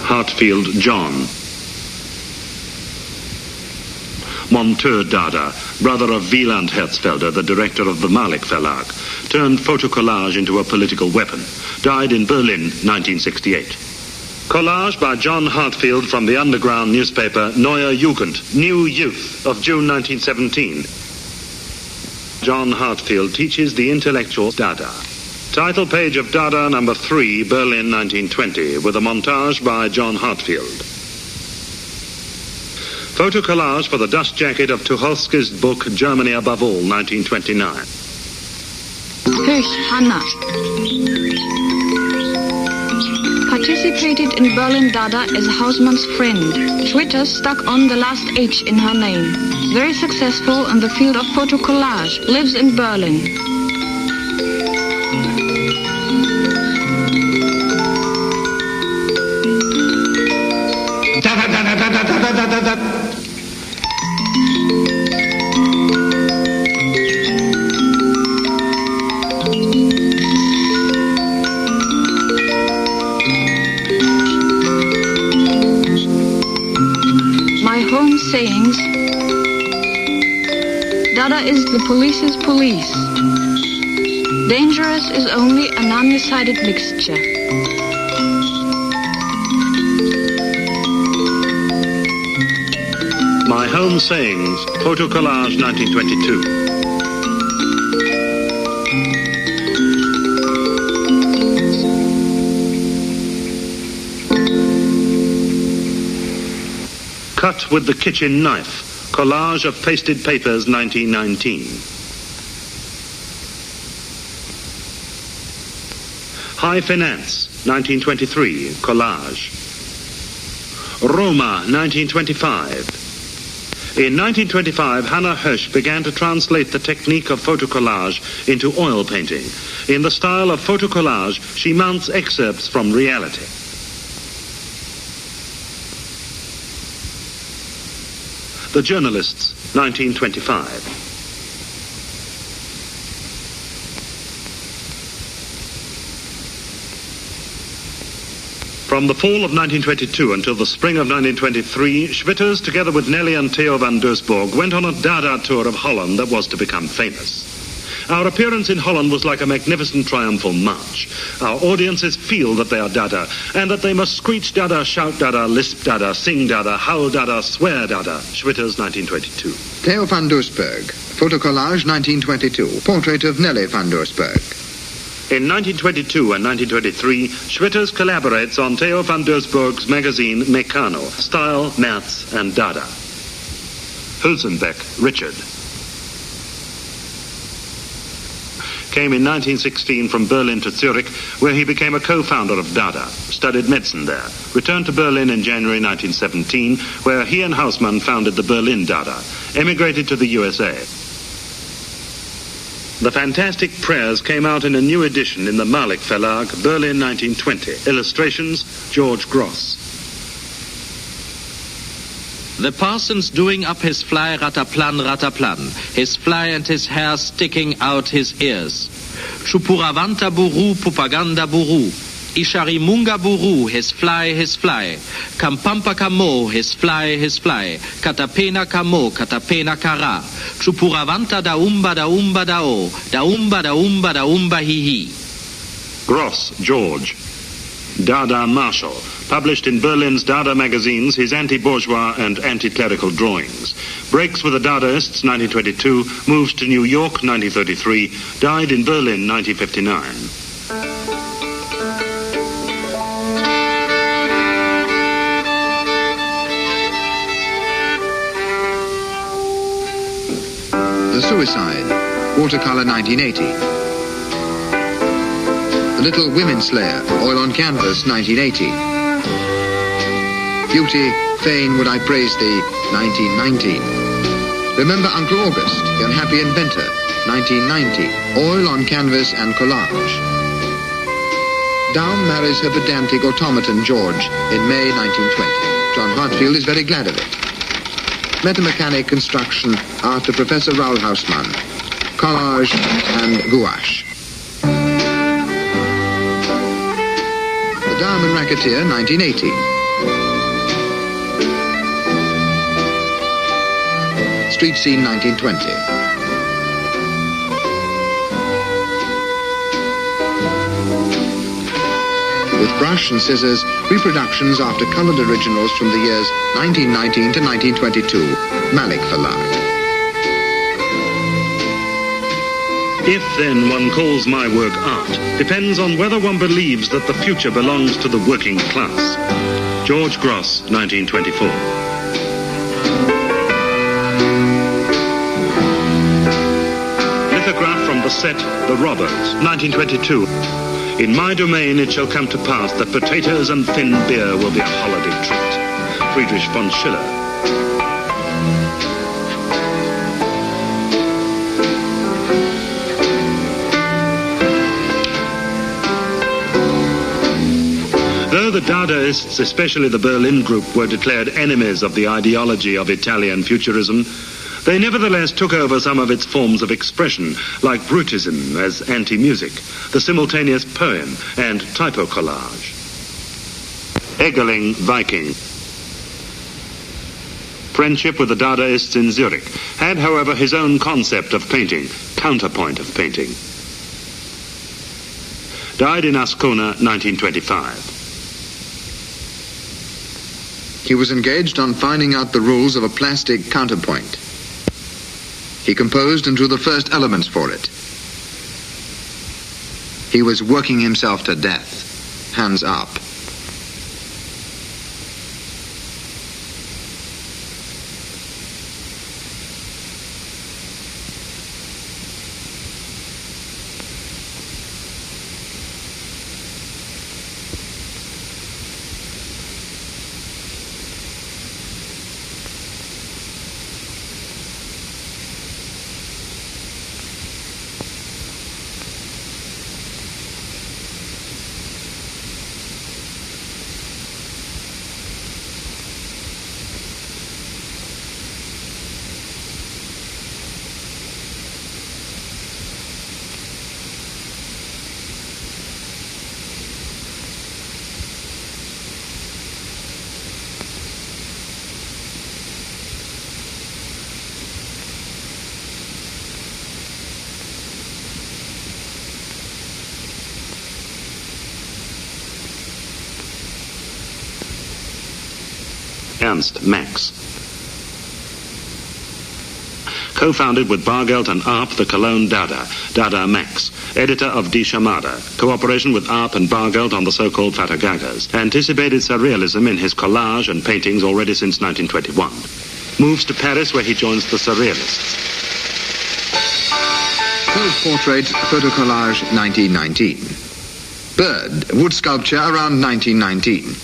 Heartfield, John. Monteur Dada, brother of Wieland Herzfelder, the director of the Malik Verlag, turned photocollage into a political weapon. Died in Berlin, 1968. Collage by John Heartfield from the underground newspaper Neue Jugend, New Youth, of June 1917. John Heartfield teaches the intellectual Dada. Title page of Dada number 3, Berlin 1920, with a montage by John Heartfield. Photo collage for the dust jacket of Tucholsky's book Germany Above All, 1929. Höch, Hanna. Participated in Berlin Dada as Hausmann's friend. Richter stuck on the last H in her name. Very successful in the field of photo collage. Lives in Berlin. My home sayings. Dada is the police's police. Dangerous is only a non-decided mixture. My Home Sayings, Photo Collage 1922. Cut with the kitchen knife, collage of pasted papers 1919. High Finance, 1923, collage. Roma, 1925. In 1925, Hannah Hösch began to translate the technique of photocollage into oil painting. In the style of photocollage, she mounts excerpts from reality. The Journalists, 1925. From the fall of 1922 until the spring of 1923, Schwitters, together with Nelly and Theo van Doesburg, went on a Dada tour of Holland that was to become famous. Our appearance in Holland was like a magnificent triumphal march. Our audiences feel that they are Dada, and that they must screech Dada, shout Dada, lisp Dada, sing Dada, howl Dada, swear Dada. Schwitters, 1922. Theo van Doesburg, photocollage 1922, portrait of Nelly van Doesburg. In 1922 and 1923, Schwitters collaborates on Theo van Doesburg's magazine Meccano, Style, Maths and Dada. Huelsenbeck, Richard. Came in 1916 from Berlin to Zurich, where he became a co-founder of Dada, studied medicine there, returned to Berlin in January 1917, where he and Hausmann founded the Berlin Dada, emigrated to the USA. The Fantastic Prayers came out in a new edition in the Malik Verlag, Berlin 1920. Illustrations, George Gross. The parson's doing up his fly, rataplan, his fly and his hair sticking out his ears. Chupuravanta buru, pupaganda buru. Isharimunga buru, his fly, Kampampa kamo, his fly, Katapena kamo, katapena kara. Chupuravanta daumba hihi. Gross, George. Dada Marshall, published in Berlin's Dada magazines his anti-bourgeois and anti-clerical drawings. Breaks with the Dadaists, 1922, moves to New York, 1933, died in Berlin, 1959. The Suicide, watercolor 1980. The Little Women Slayer, oil on canvas 1980. Beauty, fain would I praise thee 1919. Remember Uncle August, the Unhappy Inventor 1990, oil on canvas and collage. Down marries her pedantic automaton George in May 1920. John Heartfield is very glad of it. Metamechanic construction after Professor Raoul Hausmann. Collage and gouache. The Diamond Racketeer, 1980. Street Scene 1920. With brush and scissors, reproductions after coloured originals from the years 1919 to 1922, Malik Verlag. If, then, one calls my work art, depends on whether one believes that the future belongs to the working class. George Gross, 1924. Lithograph from the set The Robbers, 1922. In my domain it shall come to pass that potatoes and thin beer will be a holiday treat. Friedrich von Schiller. Though the Dadaists, especially the Berlin group, were declared enemies of the ideology of Italian futurism, they nevertheless took over some of its forms of expression, like Brutism as anti-music, the simultaneous poem, and typo-collage. Egerling, Viking. Friendship with the Dadaists in Zurich, had, however, his own concept of painting, counterpoint of painting. Died in Ascona, 1925. He was engaged on finding out the rules of a plastic counterpoint. He composed and drew the first elements for it. He was working himself to death, hands up. Ernst Max. Co-founded with Bargeld and Arp the Cologne Dada, Dada Max, editor of Die Chamada, cooperation with Arp and Bargeld on the so-called Fatagagas, anticipated surrealism in his collage and paintings already since 1921. Moves to Paris where he joins the surrealists. Self-portrait, photocollage, 1919. Bird, wood sculpture around 1919.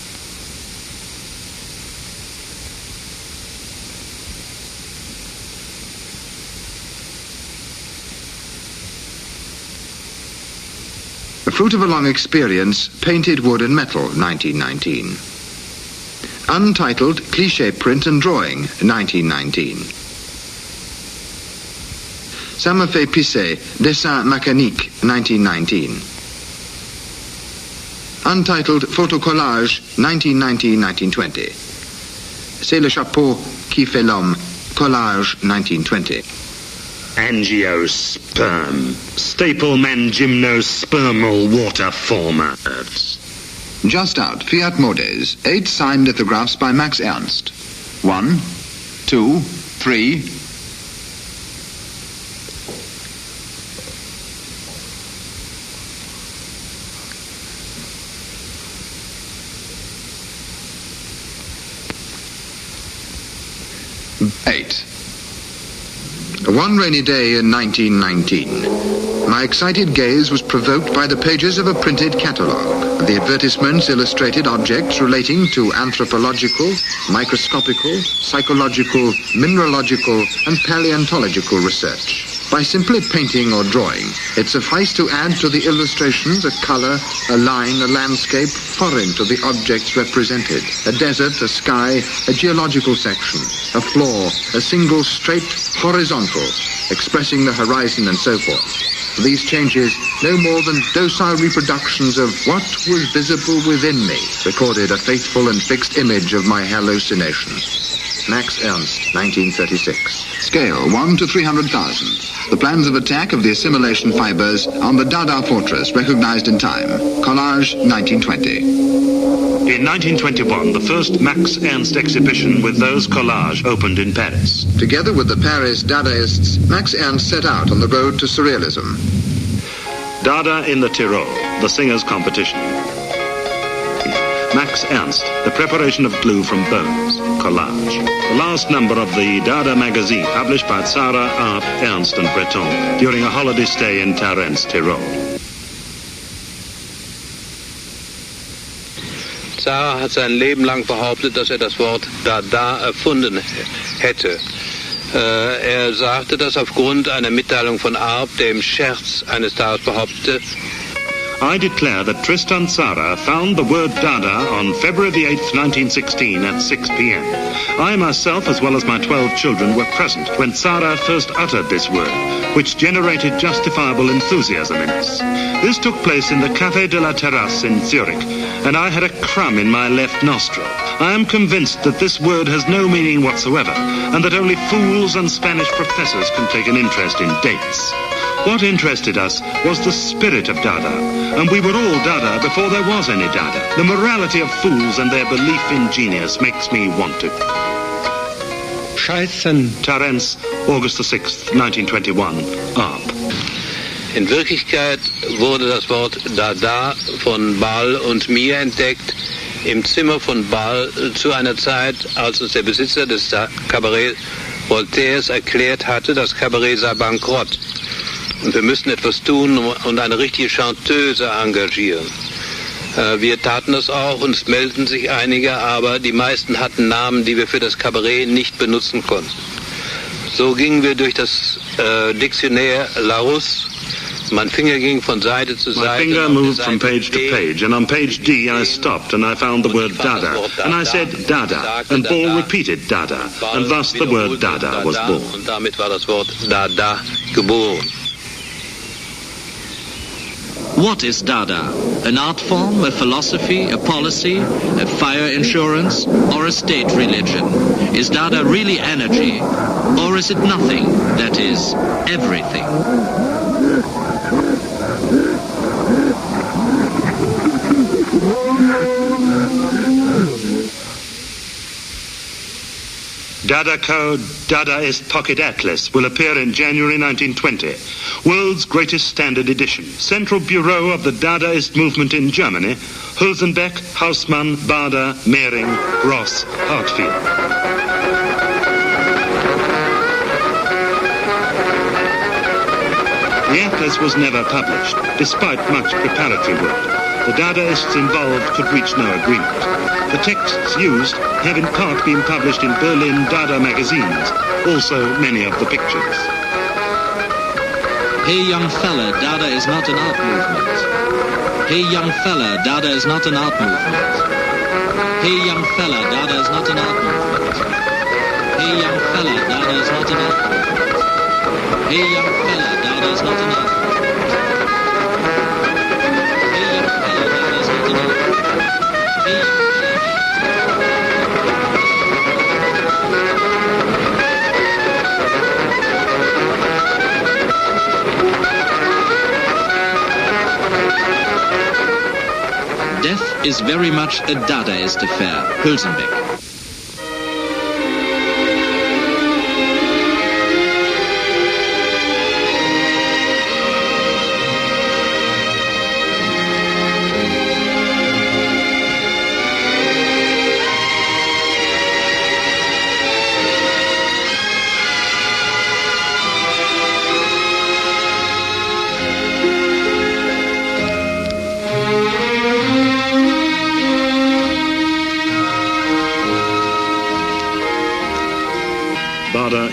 The fruit of a long experience, painted wood and metal, 1919. Untitled cliché print and drawing, 1919. Ça me fait pisser, dessin mécanique, 1919. Untitled photocollage, 1919-1920. C'est le chapeau qui fait l'homme, collage, 1920. Angiosperm. Stapleman gymnospermal water formats. Just out, Fiat Modes, 8 signed lithographs by Max Ernst. 1, 2, 3... One rainy day in 1919, my excited gaze was provoked by the pages of a printed catalogue. The advertisements illustrated objects relating to anthropological, microscopical, psychological, mineralogical, and paleontological research. By simply painting or drawing, it sufficed to add to the illustrations a color, a line, a landscape foreign to the objects represented. A desert, a sky, a geological section, a floor, a single straight horizontal, expressing the horizon and so forth. These changes, no more than docile reproductions of what was visible within me, recorded a faithful and fixed image of my hallucination. Max Ernst, 1936. Scale 1 to 300,000. The plans of attack of the assimilation fibers on the Dada fortress recognized in time. Collage 1920. In 1921, the first Max Ernst exhibition with those collages opened in Paris. Together with the Paris Dadaists, Max Ernst set out on the road to surrealism. Dada in the Tyrol, the singers' competition. Max Ernst, the preparation of glue from bones, collage. The last number of the Dada magazine, published by Zara, Arp, Ernst and Breton during a holiday stay in Tarens, Tyrol. Zara hat sein Leben lang behauptet, dass das Wort Dada erfunden hätte. Er sagte das aufgrund einer Mitteilung von Arp, der im Scherz eines Tages behauptete, I declare that Tristan Tzara found the word Dada on February the 8th, 1916 at 6 p.m. I myself, as well as my 12 children, were present when Tzara first uttered this word, which generated justifiable enthusiasm in us. This took place in the Café de la Terrasse in Zurich, and I had a crumb in my left nostril. I am convinced that this word has no meaning whatsoever, and that only fools and Spanish professors can take an interest in dates. What interested us was the spirit of Dada, and we were all Dada before there was any Dada. The morality of fools and their belief in genius makes me want to. Scheißen. Tarens, August the 6th, 1921, Arp. In Wirklichkeit wurde das Wort Dada von Ball und mir entdeckt im Zimmer von Ball zu einer Zeit, als uns der Besitzer des Kabarett Voltaires erklärt hatte, das Kabarett sei bankrott. Und wir müssen etwas tun und eine richtige Chanteuse engagieren. Wir taten das auch und es meldeten sich einige, aber die meisten hatten Namen, die wir für das Kabarett nicht benutzen konnten. So gingen wir durch das Dictionnaire Larousse. Mein Finger ging von Seite zu Seite. My finger moved from page to page, and on page D I stopped and I found the word Dada. And I said Dada, and Ball repeated Dada, and thus the word Dada was born. Und damit war das Wort Dada geboren. What is Dada? An art form, a philosophy, a policy, a fire insurance, or a state religion? Is Dada really energy? Or is it nothing, that is, everything? Dada Code, Dadaist Pocket Atlas will appear in January 1920. World's greatest standard edition. Central Bureau of the Dadaist movement in Germany. Huelsenbeck, Hausmann, Bader, Mehring, Gross, HEARTFIELD. The atlas was never published, despite much preparatory work. The Dadaists involved could reach no agreement. The texts used have in part been published in Berlin Dada magazines, also many of the pictures. Hey young fella, Dada is not an art movement. Hey young fella, Dada is not an art movement. Hey young fella, Dada is not an art movement. Hey young fella, Dada is not an art movement. Hey young fella, Dada is not an art movement. Death is very much a Dadaist affair. Huelsenbeck.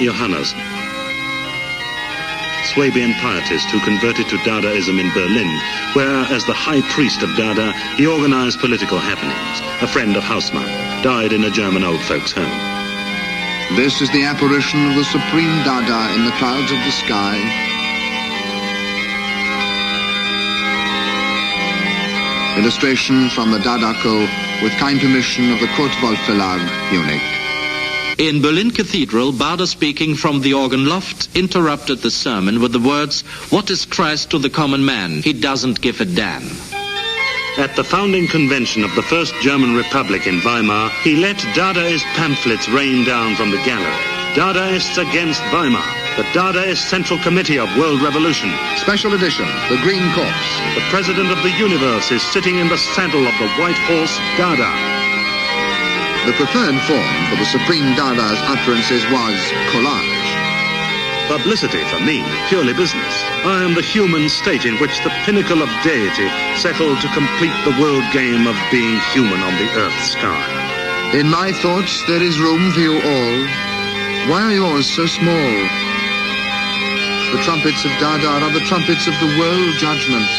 Johannes, Swabian pietist who converted to Dadaism in Berlin, where, as the high priest of Dada, he organized political happenings. A friend of Hausmann, died in a German old folks' home. This is the apparition of the supreme Dada in the clouds of the sky. Illustration from the Dada Co. with kind permission of the Kurt Wolf Verlag, Munich. In Berlin Cathedral, Baader, speaking from the organ loft, interrupted the sermon with the words, "What is Christ to the common man? He doesn't give a damn." At the founding convention of the First German Republic in Weimar, he let Dadaist pamphlets rain down from the gallery. Dadaists Against Weimar, the Dadaist Central Committee of World Revolution. Special edition, The Green Corpse. The President of the Universe is sitting in the saddle of the white horse, Dada. The preferred form for the Supreme Dada's utterances was collage. Publicity for me, purely business. I am the human state in which the pinnacle of deity settled to complete the world game of being human on the earth's sky. In my thoughts there is room for you all. Why are yours so small? The trumpets of Dada are the trumpets of the world judgment.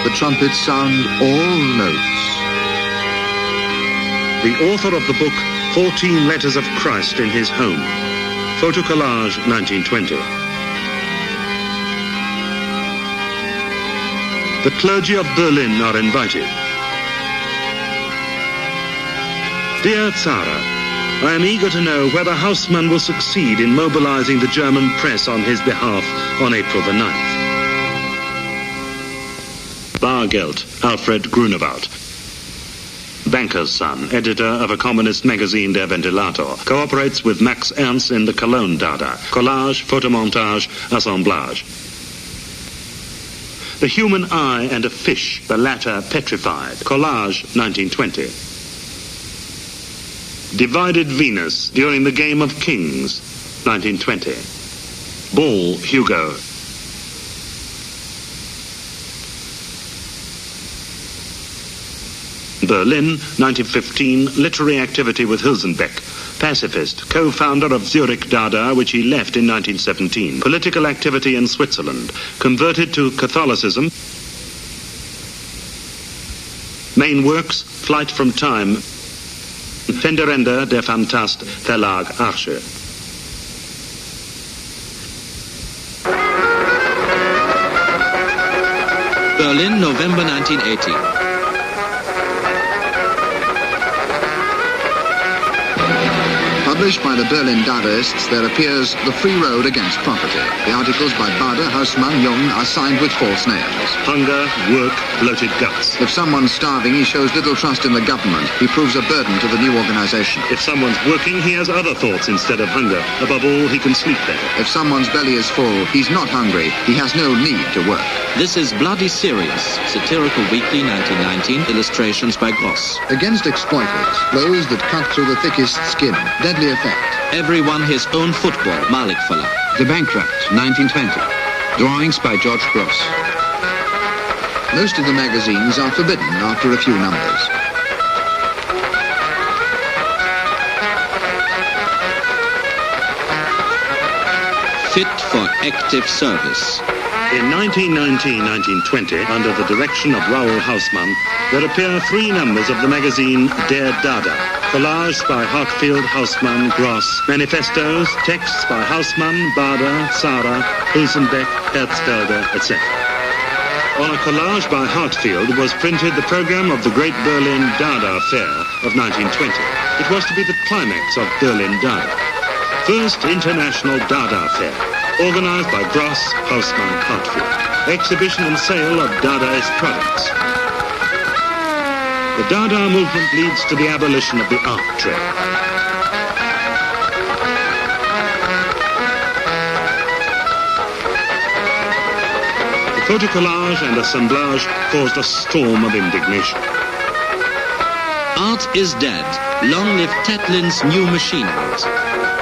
The trumpets sound all notes. The author of the book 14 Letters of Christ in His Home. Photocollage 1920. The clergy of Berlin are invited. Dear Zara, I am eager to know whether Hausmann will succeed in mobilizing the German press on his behalf on April the 9th. Bargeld, Alfred Grunewald. Banker's son, editor of a communist magazine, Der Ventilator, cooperates with Max Ernst in the Cologne Dada. Collage, photomontage, assemblage. The human eye and a fish, the latter petrified. Collage, 1920. Divided Venus during the Game of Kings, 1920. Ball, Hugo. Berlin, 1915, literary activity with Huelsenbeck. Pacifist, co-founder of Zurich Dada, which he left in 1917. Political activity in Switzerland. Converted to Catholicism. Main works, Flight from Time. Fenderender, Der Phantast, Verlag Arche. Berlin, November 1980. Published by the Berlin Dadaists, there appears The Free Road Against Property. The articles by Baader, Hausmann, Jung are signed with false names. Hunger, work, bloated guts. If someone's starving, he shows little trust in the government. He proves a burden to the new organization. If someone's working, he has other thoughts instead of hunger. Above all, he can sleep better. If someone's belly is full, he's not hungry. He has no need to work. This is Bloody Serious, Satirical Weekly, 1919, illustrations by Gross. Against exploiters, blows that cut through the thickest skin. Deadly effect. Everyone his own football, Malik Verlag. The Bankrupt, 1920. Drawings by George Gross. Most of the magazines are forbidden after a few numbers. Fit for active service. In 1919-1920, under the direction of Raoul Hausmann, there appear 3 numbers of the magazine Der Dada. Collages by HEARTFIELD, Hausmann, Gross. Manifestos, texts by Hausmann, Baader, Zara, Huelsenbeck, Herzfelder, etc. On a collage by HEARTFIELD was printed the program of the Great Berlin Dada Fair of 1920. It was to be the climax of Berlin Dada. First International Dada Fair, organized by Gross, Hausmann, HEARTFIELD. Exhibition and sale of Dadaist products. The Dada movement leads to the abolition of the art trade. The photocollage and assemblage caused a storm of indignation. Art is dead. Long live Tetlin's new machineries.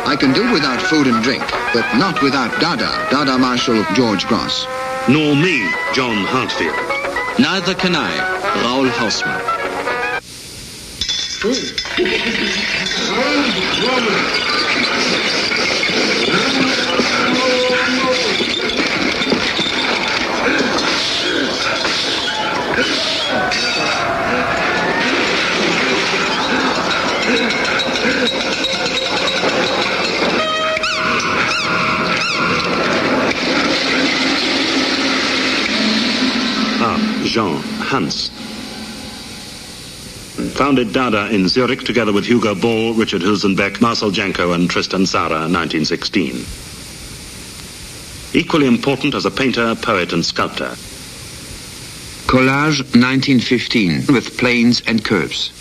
I can do without food and drink, but not without Dada. Dada Marshal George Gross. Nor me, John Hartfield. Neither can I, Raoul Hausmann. Jean, Hans. Founded Dada in Zurich together with Hugo Ball, Richard Huelsenbeck, Marcel Janko and Tristan Tzara, 1916. Equally important as a painter, poet and sculptor. Collage 1915 with planes and curves.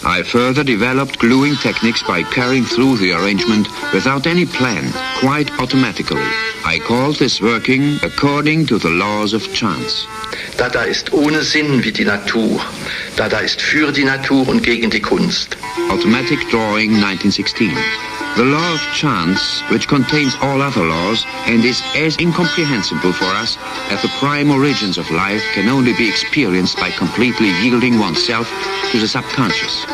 I further developed gluing techniques by carrying through the arrangement without any plan, quite automatically. I called this working according to the laws of chance. Dada ist ohne Sinn wie die Natur. Dada ist für die Natur und gegen die Kunst. Automatic drawing 1916. The law of chance, which contains all other laws and is as incomprehensible for us as the prime origins of life, can only be experienced by completely yielding oneself to the subconscious.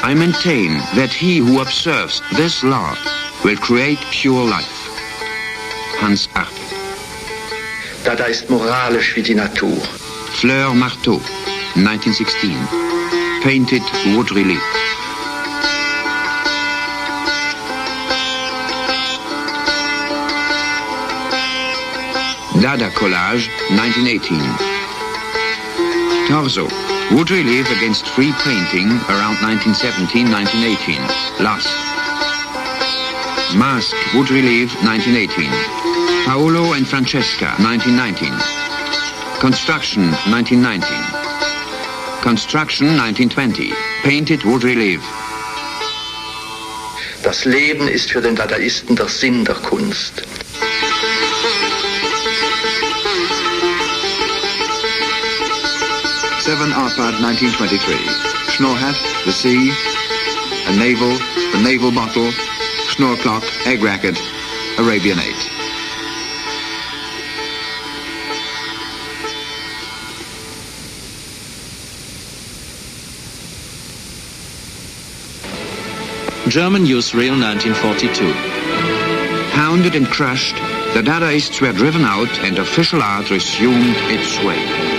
I maintain that he who observes this law will create pure life. Hans Richter. Dada ist moralisch wie die Natur. Fleur Marteau, 1916. Painted wood relief. Dada Collage, 1918. Torso, wood relief against free painting around 1917-1918. Last. Mask, wood relief, 1918. Paolo and Francesca, 1919. Construction, 1919. Construction, 1920. Painted wood relief. Das Leben ist für den Dadaisten der Sinn der Kunst. Seven Arpad, 1923. Schnorrhat, the sea, a navel, the naval bottle, schnorr clock, egg racket, Arabian 8. German newsreel 1942. Hounded and crushed, the Dadaists were driven out and official art resumed its way.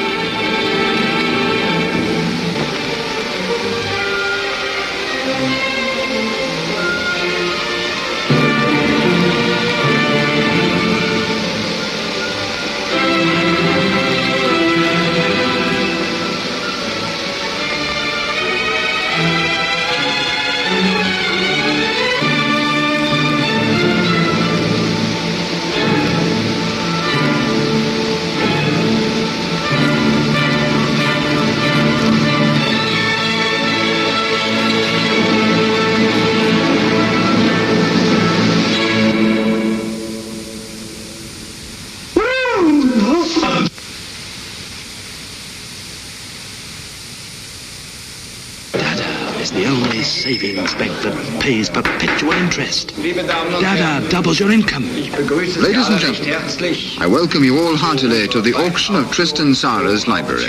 The only savings bank that pays perpetual interest. Dada doubles your income. Ladies and gentlemen, I welcome you all heartily to the auction of Tristan Tzara's library.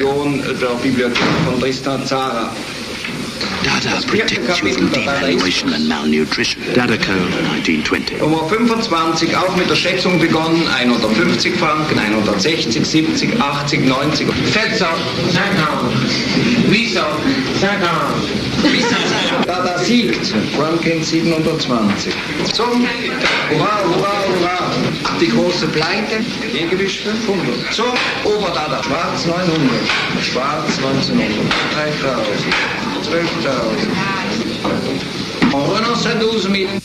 Dada protects you from devaluation and malnutrition. Dada Code 1920. Nummer 25, auch mit der Schätzung begonnen. 150 Franken, 160, 70, 80, 90. Fetzer, Wieso, Dada siegt. Ranking 720. Zum, hurra, hurra, hurra. Die große Pleite, Gegengewicht 500. Zum, Oberdada, schwarz 900, schwarz 1900, 3000. 12.000. Renault 12.000.